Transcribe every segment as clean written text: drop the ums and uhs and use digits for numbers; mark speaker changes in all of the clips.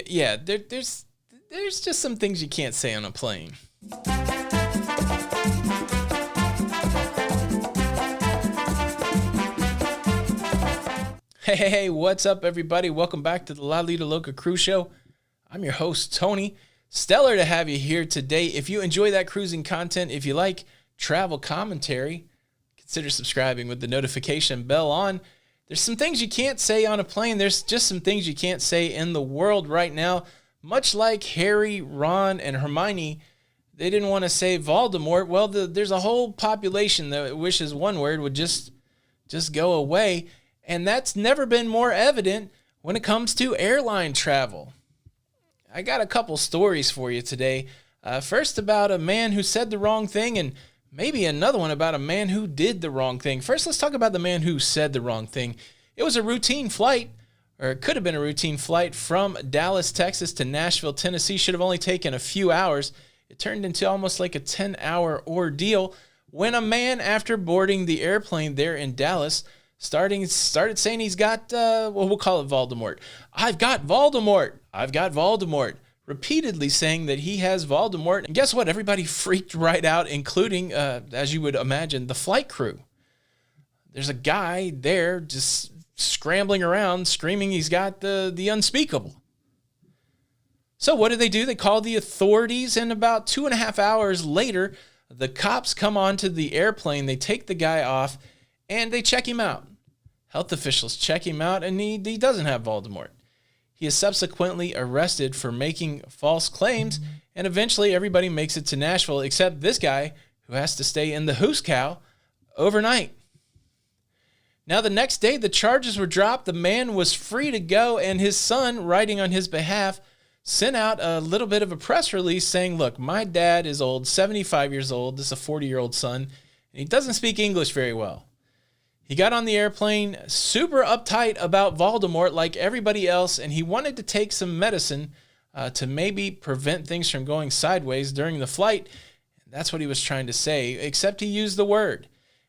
Speaker 1: Yeah. There's just some things you can't say on a plane. Hey, what's up, everybody? Welcome back to the Lido Loca Cruise Show. I'm your host, Tony. Stellar to have you here today. If you enjoy that cruising content, if you like travel commentary, consider subscribing with the notification bell on. There's some things you can't say on a plane. There's just some things you can't say in the world right now. Much like Harry, Ron, and Hermione, they didn't want to say Voldemort. Well, there's a whole population that wishes one word would just go away. And that's never been more evident when it comes to airline travel. I got a couple stories for you today. First about a man who said the wrong thing, and maybe another one about a man who did the wrong thing. First, let's talk about the man who said the wrong thing. It was a routine flight, or it could have been a routine flight from Dallas, Texas to Nashville, Tennessee. Should have only taken a few hours. It turned into almost like a 10-hour ordeal when a man, after boarding the airplane there in Dallas, started saying he's got, we'll call it Voldemort. I've got Voldemort. Repeatedly saying that he has Voldemort. And guess what? Everybody freaked right out, including, as you would imagine, the flight crew. There's a guy there just scrambling around, screaming he's got the unspeakable. So what do? They call the authorities, and about 2.5 hours later, the cops come onto the airplane. They take the guy off, and they check him out. Health officials check him out, and he doesn't have Voldemort. He is subsequently arrested for making false claims, and eventually everybody makes it to Nashville except this guy who has to stay in the Hoos Cow overnight. Now, the next day, the charges were dropped. The man was free to go, and his son, writing on his behalf, sent out a little bit of a press release saying, look, my dad is old, 75 years old. This is a 40-year-old son, and he doesn't speak English very well. He got on the airplane super uptight about Voldemort like everybody else, and he wanted to take some medicine to maybe prevent things from going sideways during the flight. That's what he was trying to say, except he used the word.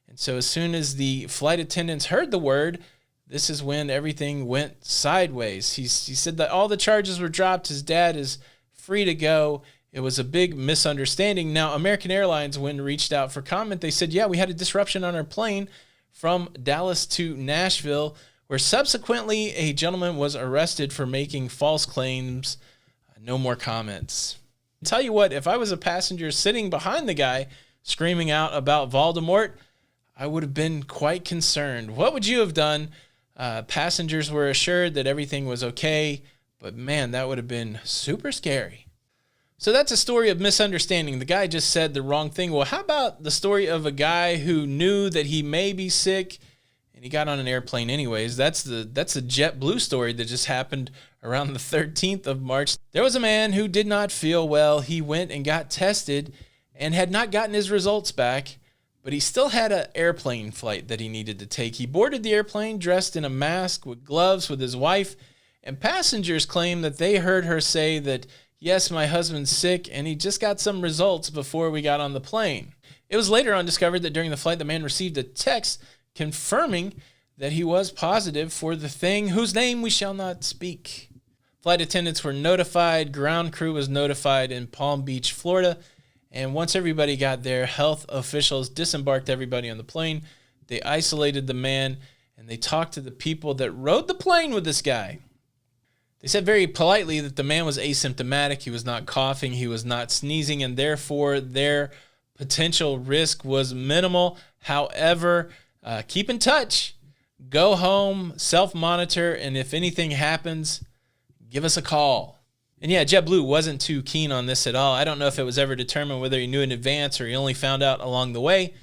Speaker 1: And so as soon as the flight attendants heard the word, this is when everything went sideways. He said that all the charges were dropped. His dad is free to go. It was a big misunderstanding. Now, American Airlines, when reached out for comment, they said, yeah, we had a disruption on our plane from Dallas to Nashville, where subsequently a gentleman was arrested for making false claims. No more comments. I'll tell you what, if I was a passenger sitting behind the guy screaming out about Voldemort, I would have been quite concerned. What would you have done? Passengers were assured that everything was okay, but man, that would have been super scary. So that's a story of misunderstanding. The guy just said the wrong thing. Well, how about the story of a guy who knew that he may be sick and he got on an airplane anyways? That's the JetBlue story that just happened around the 13th of March. There was a man who did not feel well. He went and got tested and had not gotten his results back, but he still had an airplane flight that he needed to take. He boarded the airplane dressed in a mask with gloves with his wife, and passengers claim that they heard her say that, yes, my husband's sick, and he just got some results before we got on the plane. It was later on discovered that during the flight, the man received a text confirming that he was positive for the thing whose name we shall not speak. Flight attendants were notified. Ground crew was notified in Palm Beach, Florida. And once everybody got there, health officials disembarked everybody on the plane. They isolated the man, and they talked to the people that rode the plane with this guy. They said very politely that the man was asymptomatic. He was not coughing. He was not sneezing, and therefore their potential risk was minimal. However, keep in touch, go home, self-monitor, and if anything happens, give us a call. And yeah, JetBlue wasn't too keen on this at all. I don't know if it was ever determined whether he knew in advance or he only found out along the way,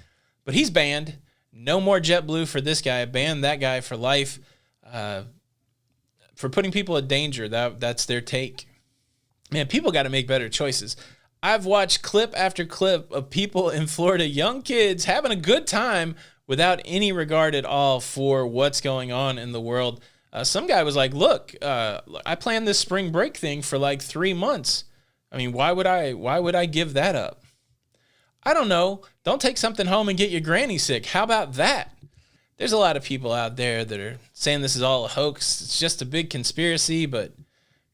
Speaker 1: but he's banned. No more JetBlue for this guy. Banned that guy for life. For putting people in danger. That's their take. Man, people got to make better choices. I've watched clip after clip of people in Florida, young kids, having a good time without any regard at all for what's going on in the world. Some guy was like, look, I planned this spring break thing for like 3 months. I mean, why would I give that up? I don't know. Don't take something home and get your granny sick. How about that? There's a lot of people out there that are saying this is all a hoax. It's just a big conspiracy, but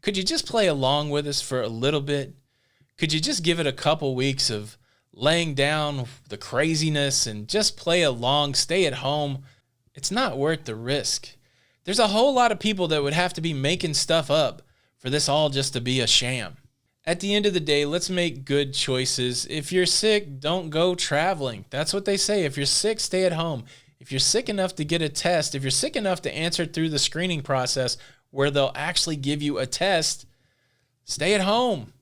Speaker 1: Could you just play along with us for a little bit? Could you just give it a couple weeks of laying down the craziness and just play along, stay at home? It's not worth the risk. There's a whole lot of people that would have to be making stuff up for this all just to be a sham. At the end of the day, let's make good choices. If you're sick, don't go traveling. That's what they say. If you're sick, stay at home. If you're sick enough to get a test, if you're sick enough to answer through the screening process where they'll actually give you a test, stay at home.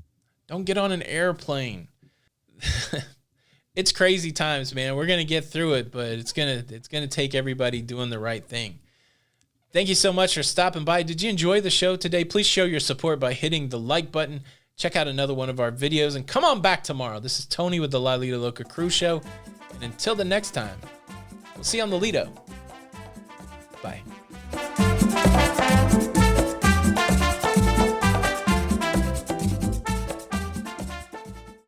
Speaker 1: Don't get on an airplane. It's crazy times, man. We're going to get through it, but it's going to take everybody doing the right thing. Thank you so much for stopping by. Did you enjoy the show today? Please show your support by hitting the like button. Check out another one of our videos and come on back tomorrow. This is Tony with the Lido Loca Cruise Show. And until the next time, we'll see you on the Lido. Bye.